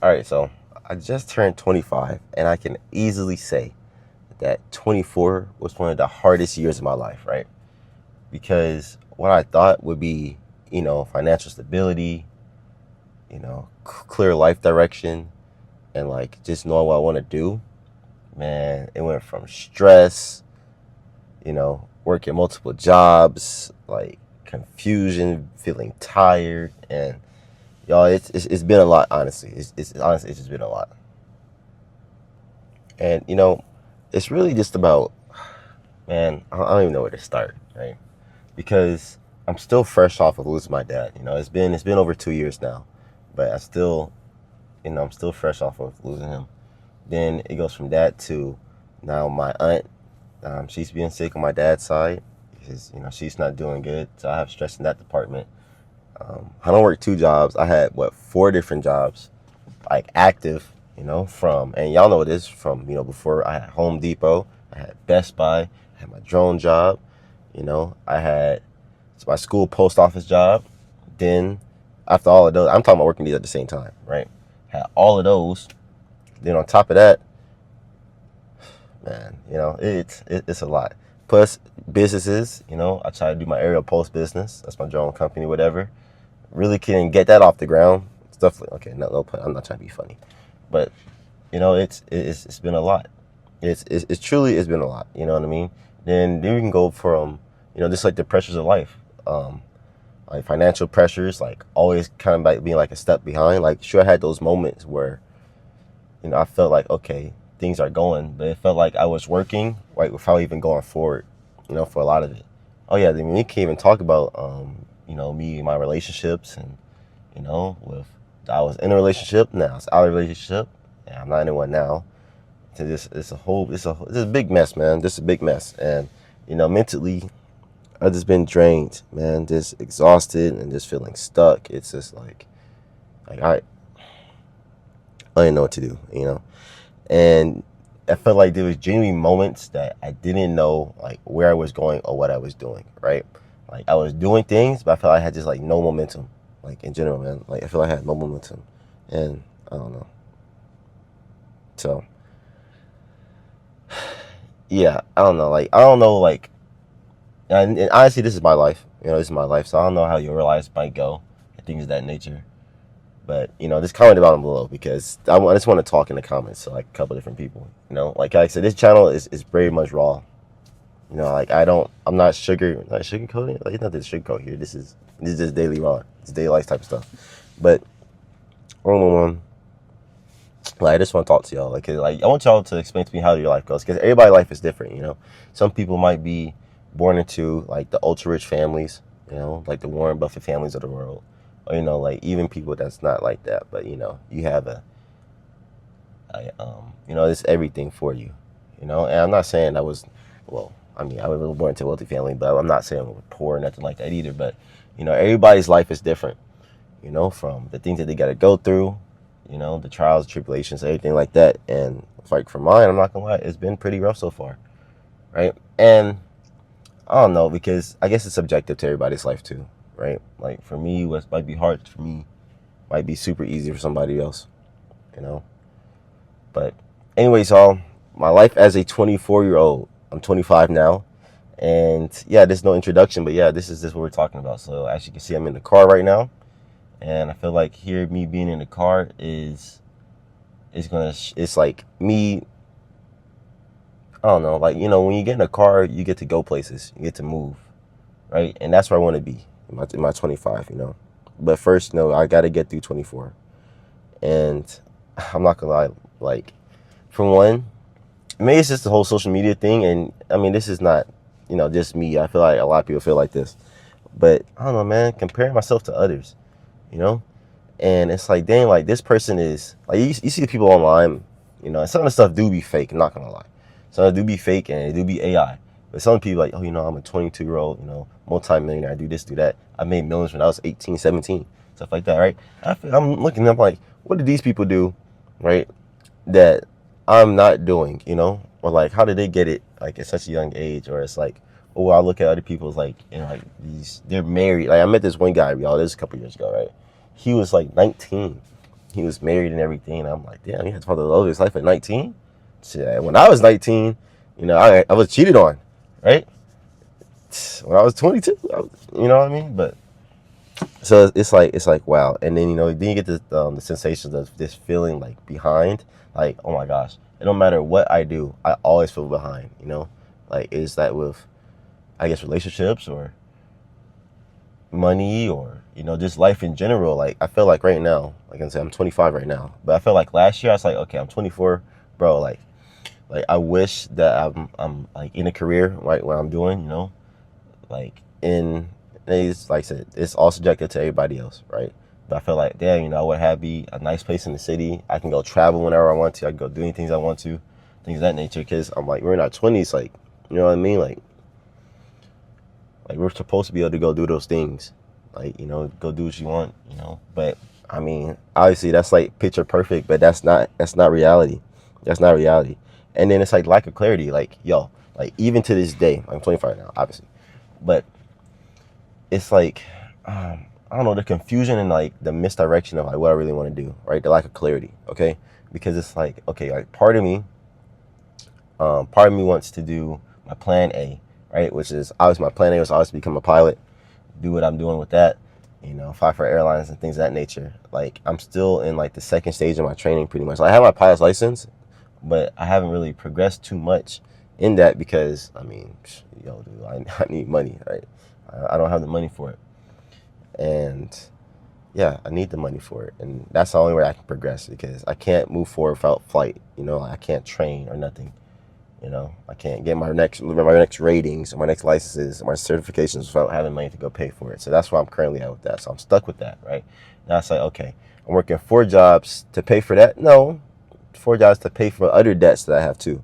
All right, so I just turned 25, and I can easily say that 24 was one of the hardest years of my life, right? Because what I thought would be, financial stability, clear life direction, and like just knowing what I want to do, man, it went from stress, working multiple jobs, like confusion, feeling tired, and y'all, it's been a lot. Honestly, it's honestly it's just been a lot. And it's really just about, man, I don't even know where to start, right? Because I'm still fresh off of losing my dad. It's been over 2 years now, but I'm still fresh off of losing him. Then it goes from that to now my aunt. She's being sick on my dad's side because she's not doing good, so I have stress in that department. I don't work two jobs. I had four different jobs, like active. From, and y'all know this from before. I had Home Depot, I had Best Buy, I had my drone job. I had my school post office job. Then after all of those, I'm talking about working these at the same time, right? Had all of those. Then on top of that, man, it's a lot. Plus businesses, I try to do my aerial post business. That's my drone company, whatever. Really couldn't get that off the ground. Stuff like, okay, no, I'm not trying to be funny, but it's been a lot. It's truly it's been a lot. You know what I mean? Then we can go from just like the pressures of life, like financial pressures, like always kind of like being like a step behind. Like sure, I had those moments where I felt like okay, things are going, but it felt like I was working right without even going forward. For a lot of it. Oh yeah, I mean, we can't even talk about me and my relationships and with I was in a relationship, now it's out of a relationship, and I'm not in one now. So this it's a big mess, man. This is a big mess, and mentally, I've just been drained, man. Just exhausted and just feeling stuck. It's just like I didn't know what to do, and I felt like there was genuine moments that I didn't know like where I was going or what I was doing, right? Like I was doing things, but I felt like I had just like no momentum, like in general, man. Like I feel like I had no momentum, and I don't know. So yeah, I don't know. Like I don't know. Like and honestly, this is my life. This is my life. So I don't know how your lives might go and things of that nature. But just comment about them below because I just want to talk in the comments to like a couple different people. Like I said, this channel is very much raw. Like I'm not sugarcoating. Like it's nothing to sugarcoat here. This is just daily raw. It's daily life type of stuff. But all in one, like I just want to talk to y'all. Like I want y'all to explain to me how your life goes because everybody's life is different. Some people might be born into like the ultra rich families. Like the Warren Buffett families of the world. Or like even people that's not like that. But you have it's everything for you. And I'm not saying I was, well, I mean I was born into a wealthy family, but I'm not saying we're poor or nothing like that either. But everybody's life is different. From the things that they got to go through, the trials, tribulations, everything like that. And like for mine, I'm not gonna lie, it's been pretty rough so far, right? And I don't know because I guess it's subjective to everybody's life too, right? Like for me, what might be hard for me might be super easy for somebody else, you know. But anyways, all my life as a 24-year-old, I'm 25 now, and yeah, there's no introduction, but yeah, this is just what we're talking about. So as you can see, I'm in the car right now. And I feel like here, me being in the car it's like me, I don't know, like, when you get in a car, you get to go places, you get to move, right? And that's where I want to be in my 25. But first, I got to get through 24. And I'm not gonna lie, like, for one, maybe it's just the whole social media thing. And I mean, this is not, just me. I feel like a lot of people feel like this. But I don't know, man, comparing myself to others, you know? And it's like, dang, like this person is like you see the people online, and some of the stuff do be fake. I'm not gonna lie, some of it do be fake and it do be AI. But some people like, oh, I'm a 22-year-old, multi-millionaire. I do this, do that. I made millions when I was 18, 17, stuff like that, right? I'm looking up like, what did these people do, right? That I'm not doing, or like, how did they get it like at such a young age? Or it's like, oh, I look at other people's like, like they're married. Like I met this one guy, y'all. This was a couple years ago, right? He was like 19, he was married and everything. And I'm like, damn, he had to fall in love with his life at 19. Shit, when I was 19, I was cheated on, right? When I was 22, you know what I mean? But so it's like wow. And then then you get the sensations of this feeling like behind, like, oh my gosh, it don't matter what I do, I always feel behind. Like, is that with, I guess, relationships or money, or just life in general. Like, I feel like right now, like I said, I'm 25 right now, but I feel like last year I was like, okay, I'm 24, bro. Like I wish that I'm like in a career right what I'm doing, like in it's like I said, it's all subjective to everybody else, right? But I feel like, damn, I would have be a nice place in the city. I can go travel whenever I want to. I can go do any things I want to, things of that nature. Because I'm like, we're in our 20s, like, you know what I mean? Like we're supposed to be able to go do those things, like, go do what you want, But I mean, obviously that's like picture perfect, but that's not reality. That's not reality. And then it's like lack of clarity. Like, yo, like even to this day, I'm 25 now, obviously, but it's like, I don't know, the confusion and like the misdirection of like what I really want to do, right? The lack of clarity, okay? Because it's like, okay, like part of me wants to do my plan A, right? Which is obviously my plan A was always to become a pilot, do what I'm doing with that, fly for airlines and things of that nature. Like, I'm still in like the second stage of my training pretty much. Like, I have my pilot's license, but I haven't really progressed too much in that because, I mean, yo, dude, I need money, right? I don't have the money for it. And yeah, I need the money for it. And that's the only way I can progress, because I can't move forward without flight. I can't train or nothing. I can't get my next ratings or my next licenses or my certifications without having money to go pay for it. So that's where I'm currently at with that. So I'm stuck with that, right? Now it's like, okay, I'm working 4 jobs to pay for that. No, 4 jobs to pay for other debts that I have too.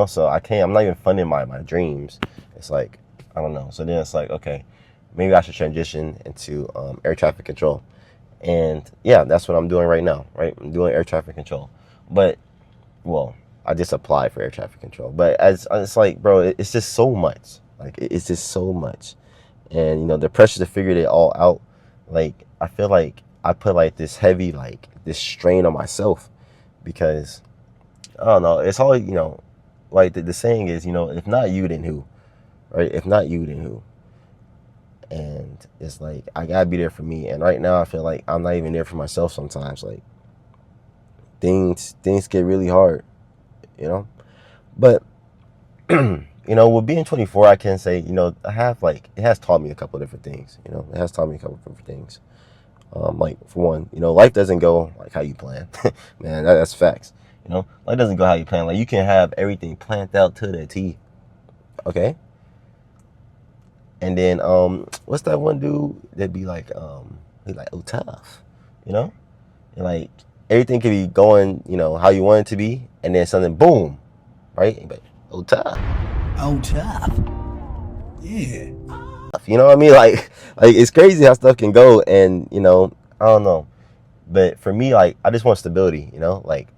So I'm not even funding my dreams. It's like, I don't know. So then it's like, okay, maybe I should transition into air traffic control. And yeah, that's what I'm doing right now, right? I'm doing air traffic control. But, well, I just applied for air traffic control. But it's like, bro, it's just so much. Like, it's just so much. And, the pressure to figure it all out, like, I feel like I put like this heavy, like this strain on myself, because I don't know. It's all, like the saying is, if not you, then who, right? If not you, then who? And it's like, I gotta be there for me. And right now I feel like I'm not even there for myself sometimes. Like, things get really hard, but with being 24, I can say, I have like, it has taught me a couple of different things. It has taught me a couple of different things. Like, for one, life doesn't go like how you plan. Man, that's facts. Life doesn't go how you plan. Like, you can have everything planned out to the T, okay? And then what's that one dude that be like, he's like, oh, tough, and like everything can be going, how you want it to be, and then something, boom, right? But oh, tough. Oh, tough. Yeah. You know what I mean? Like it's crazy how stuff can go, and I don't know. But for me, like, I just want stability, like,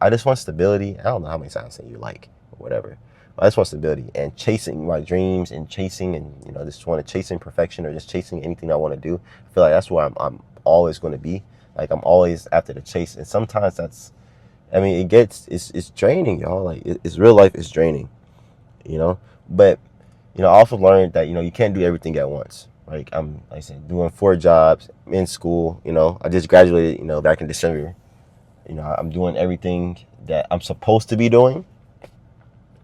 I just want stability. I don't know how many times you like or whatever. But I just want stability and chasing my dreams and chasing, and just want to chasing perfection or just chasing anything I want to do. I feel like that's where I'm always going to be. Like, I'm always after the chase, and sometimes that's, I mean, it's draining, y'all. Like, it's real life is draining, But I also learned that you can't do everything at once. Like I said, doing 4 jobs in school. I just graduated. Back in December. I'm doing everything that I'm supposed to be doing,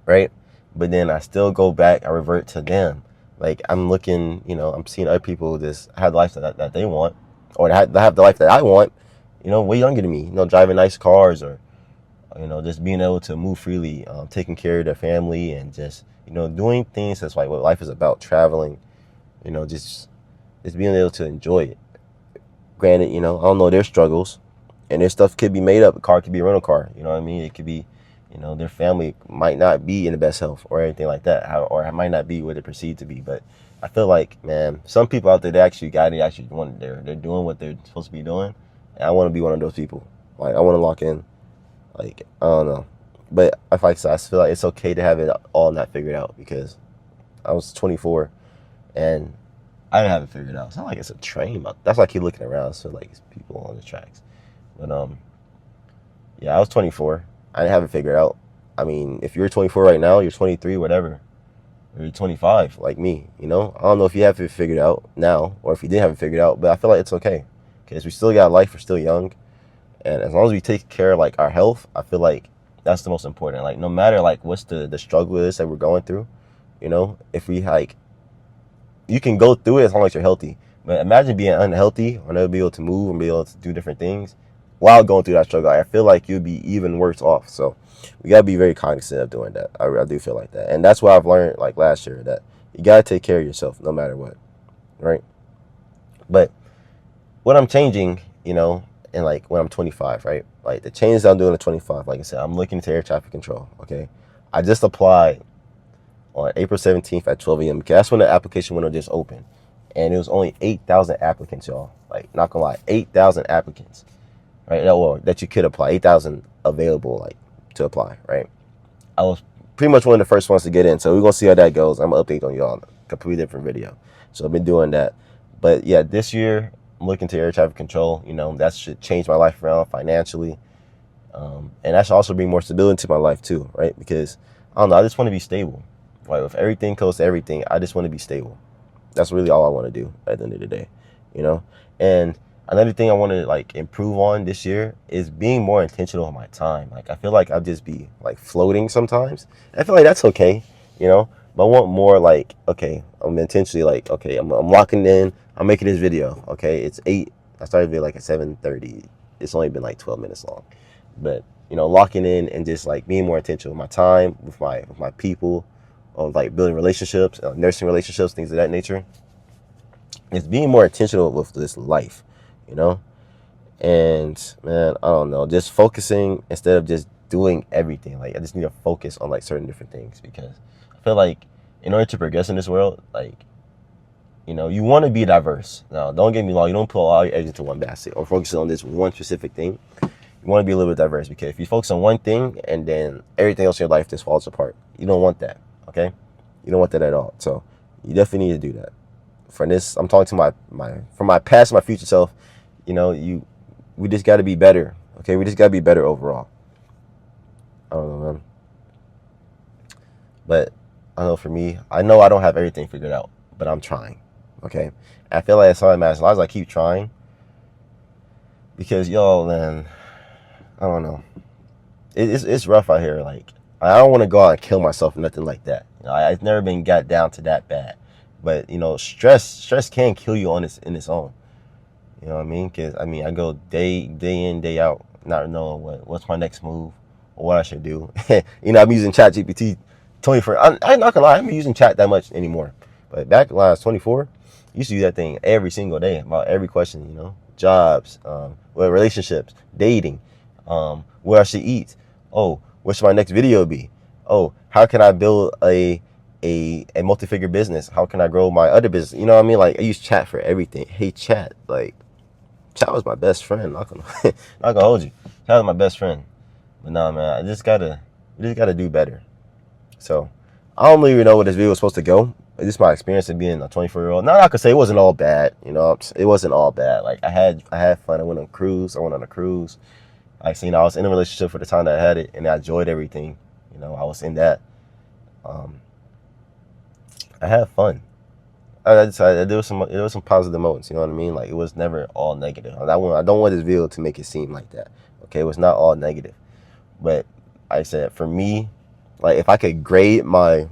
right? But then I still go back. I revert to them. Like, I'm looking. I'm seeing other people just have the life that they want, or they have the life that I want. Way younger than me. Driving nice cars, or just being able to move freely, taking care of their family, and just doing things that's like what life is about, traveling, just being able to enjoy it. Granted, I don't know their struggles, and their stuff could be made up. A car could be a rental car. You know what I mean? It could be, their family might not be in the best health or anything like that, or it might not be what they perceive to be. But I feel like, man, some people out there, they actually they're doing what they're supposed to be doing, and I want to be one of those people. Like, I want to lock in. Like, I don't know. But I feel like it's okay to have it all not figured out, because I was 24 and I didn't have it figured out. It's not like it's a train. That's why I keep looking around. So, like, it's people on the tracks. But yeah, I was 24. I didn't have it figured out. I mean, if you're 24 right now, you're 23, whatever. Or you're 25, like me, you know? I don't know if you have it figured out now or if you didn't have it figured out, but I feel like it's okay. Because we still got life, we're still young. And as long as we take care of, like, our health, I feel like that's the most important. Like, no matter, like, what's the struggle is that we're going through, you know? If we, like, you can go through it as long as you're healthy. But imagine being unhealthy or never be able to move and be able to do different things while going through that struggle. I feel like you'd be even worse off. So we gotta be very cognizant of doing that. I do feel like that, and that's what I've learned like last year, that you gotta take care of yourself no matter what, right? But what I'm changing, you know, and like when I'm 25, right? Like the changes that I'm doing at 25, like I said, I'm looking into air traffic control. Okay, I just applied on April 17th at 12 a.m. because that's when the application window just opened, and it was only 8,000 applicants, y'all. Like, not gonna lie, 8,000 applicants, right? That you could apply, 8,000 available, like, to apply, right? I was pretty much one of the first ones to get in, so we're gonna see how that goes. I'm gonna update on y'all, a completely different video. So I've been doing that, but yeah, this year I'm looking to air traffic control. You know, that should change my life around financially, and that should also bring more stability to my life too, right? Because I don't know, I just want to be stable. Like, if everything goes to everything, I just want to be stable. That's really all I want to do at the end of the day, you know? And another thing I want to, like, improve on this year is being more intentional with my time. Like, I feel like I'll just be, like, floating sometimes. I feel like that's okay, you know? But I want more, like, okay, I'm intentionally, like, okay, I'm locking in. I'm making this video, okay? It's 8. I started video, like, at 7:30. It's only been, like, 12 minutes long. But, you know, locking in and just, like, being more intentional with my time, with my people, of like building relationships, nursing relationships, things of that nature. It's being more intentional with this life, you know? And man, I don't know, just focusing instead of just doing everything. Like, I just need to focus on like certain different things, because I feel like in order to progress in this world, like, you know, you want to be diverse. Now, don't get me wrong, you don't put all your eggs into one basket or focus on this one specific thing. You want to be a little bit diverse, because if you focus on one thing and then everything else in your life just falls apart, you don't want that. Okay, you don't want that at all. So you definitely need to do that. For this, I'm talking to from my past, my future self. You know, we just got to be better. Okay, we just got to be better overall. I don't know, man. But I know for me, I know I don't have everything figured out, but I'm trying. Okay, I feel like it's all that matters. As long as I keep trying, because y'all, man, I don't know. It's rough out here. Like, I don't want to go out and kill myself or nothing like that. You know, I've never been got down to that bad. But, you know, stress can kill you in its own. You know what I mean? Because, I mean, I go day in, day out, not knowing what's my next move or what I should do. You know, I'm using ChatGPT 24. I'm not gonna lie, I'm not using chat that much anymore. But back when I was 24, I used to use that thing every single day about every question, you know. Jobs, relationships, dating, where I should eat. Oh, what should my next video be? Oh, how can I build a multi-figure business? How can I grow my other business? You know what I mean? Like, I use chat for everything. Hey, chat. Like, chat was my best friend. Not gonna hold you. Chat was my best friend. But nah, man, we just gotta do better. So I don't really know where this video was supposed to go. It's just my experience of being a 24-year-old. Now I could say it wasn't all bad. You know, it wasn't all bad. Like, I had fun. I went on a cruise. Like, so, you know, I was in a relationship for the time that I had it, and I enjoyed everything. You know, I was in that. I had fun. There was some positive moments. You know what I mean? Like, it was never all negative. I don't want this video to make it seem like that. Okay, it was not all negative. But like I said, for me, like, if I could grade my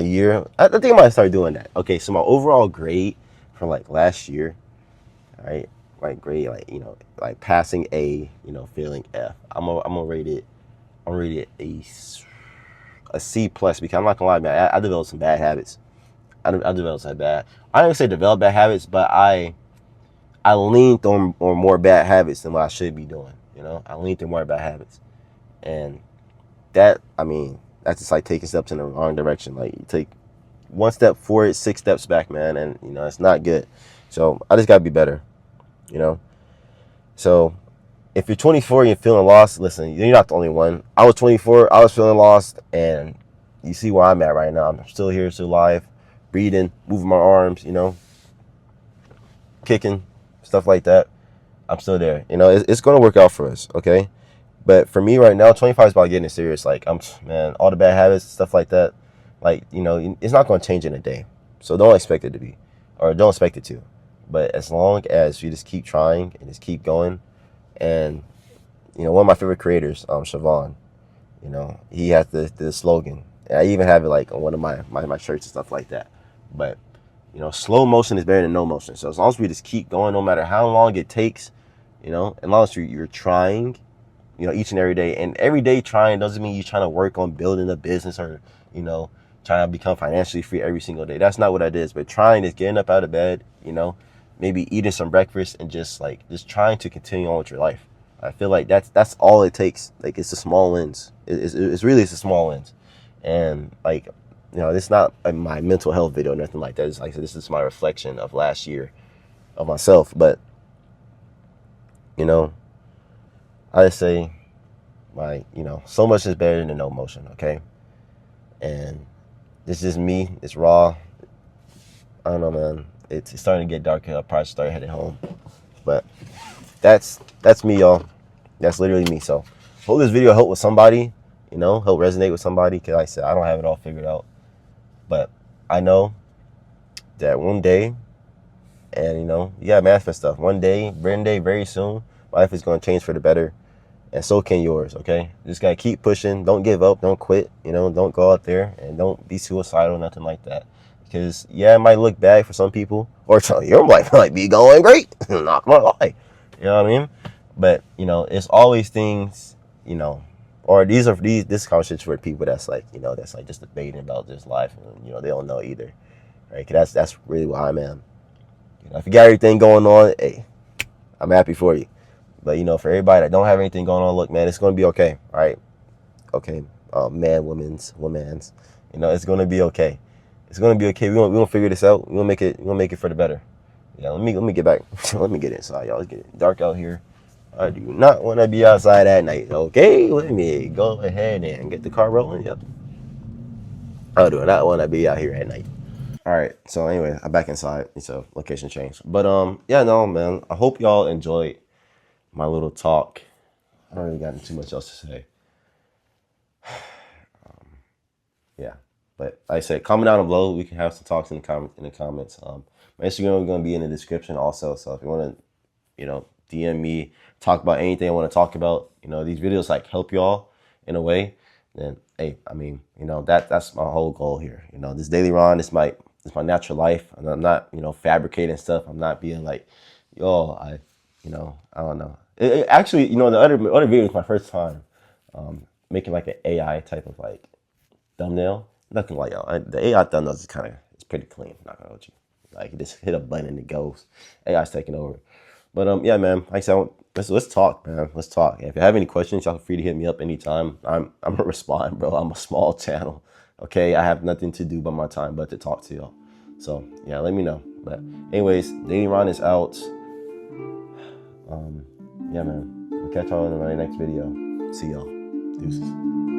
year, I think I might start doing that. Okay, so my overall grade from like last year, all right, like grade, like, you know, like passing A, you know, failing F. I'm gonna rate it a C plus, because I'm not gonna lie, man, I developed some bad habits. I developed some bad. I don't even say develop bad habits, but I leaned on more bad habits than what I should be doing. You know, I leaned on more bad habits, and that, I mean, that's just like taking steps in the wrong direction. Like, you take one step forward, 6 steps back, man, and, you know, it's not good. So I just gotta be better, you know. So if you're 24 and you're feeling lost, listen, you're not the only one. I was 24, I was feeling lost, and you see where I'm at right now. I'm still here, still alive, breathing, moving my arms, you know, kicking, stuff like that. I'm still there. You know, it's gonna work out for us, okay? But for me right now, 25 is about getting it serious. Like man, all the bad habits, stuff like that. Like, you know, it's not gonna change in a day. So don't expect it to be, or don't expect it to. But as long as you just keep trying and just keep going, and you know, one of my favorite creators, Siobhan, you know, he has the slogan. And I even have it like on one of my shirts and stuff like that. But you know, slow motion is better than no motion. So as long as we just keep going, no matter how long it takes, you know, as long as you're trying, you know, each and every day. And every day trying doesn't mean you're trying to work on building a business or, you know, trying to become financially free every single day. That's not what that is. But trying is getting up out of bed, you know, maybe eating some breakfast and just trying to continue on with your life. I feel like that's all it takes. Like, it's the small wins. It's really the small wins. And like, you know, it's not my mental health video or nothing like that. It's like, this is my reflection of last year of myself. But, you know, I just say, you know, so much is better than no motion, okay? And this is me. It's raw. I don't know, man. It's starting to get dark. I'll probably start heading home. But that's me, y'all. That's literally me. So hope this video helped with somebody, you know, help resonate with somebody. Because like I said, I don't have it all figured out. But I know that one day, and you know, you gotta manifest stuff. One day, very soon, life is gonna change for the better. And so can yours, okay? Just gotta keep pushing. Don't give up. Don't quit. You know, don't go out there and don't be suicidal, nothing like that. Because, yeah, it might look bad for some people. Or your life might be going great. Not gonna lie. You know what I mean? But, you know, it's always things, you know, or this conversation for people that's like, you know, that's like just debating about this life. And, you know, they don't know either. Right? Because that's really where I'm at. You know, if you got everything going on, hey, I'm happy for you. But, you know, for everybody that don't have anything going on, look, man, it's going to be okay, all right? Okay, man, women's, you know, it's going to be okay. It's going to be okay. We're going to figure this out. We're going to make it for the better. Yeah, let me get back. Let me get inside, y'all. It's getting dark out here. I do not want to be outside at night, okay? Let me go ahead and get the car rolling. Yep. I do not want to be out here at night. All right, so anyway, I'm back inside. So location change. But, yeah, no, man, I hope y'all enjoyed my little talk. I don't really got too much else to say. Yeah, but like I said, comment down below. We can have some talks in the comments. My Instagram is going to be in the description also. So if you want to, you know, DM me, talk about anything I want to talk about, you know, these videos like help y'all in a way, then hey, I mean, you know, that's my whole goal here. You know, this daily Ron, it's my natural life, and I'm not, you know, fabricating stuff. I'm not being like, yo, you know, I don't know. Actually, you know, the other video was my first time making like an AI type of like thumbnail. Nothing like the AI thumbnail is it's pretty clean. Not gonna hold you. Like, you just hit a button and it goes. AI's taking over. But yeah, man. Like I said, let's talk, man. Let's talk. And if you have any questions, y'all feel free to hit me up anytime. I'm gonna respond, bro. I'm a small channel. Okay, I have nothing to do by my time but to talk to y'all. So yeah, let me know. But anyways, Daily Ron is out. Yeah, man. We'll catch y'all in my next video. See y'all. Deuces.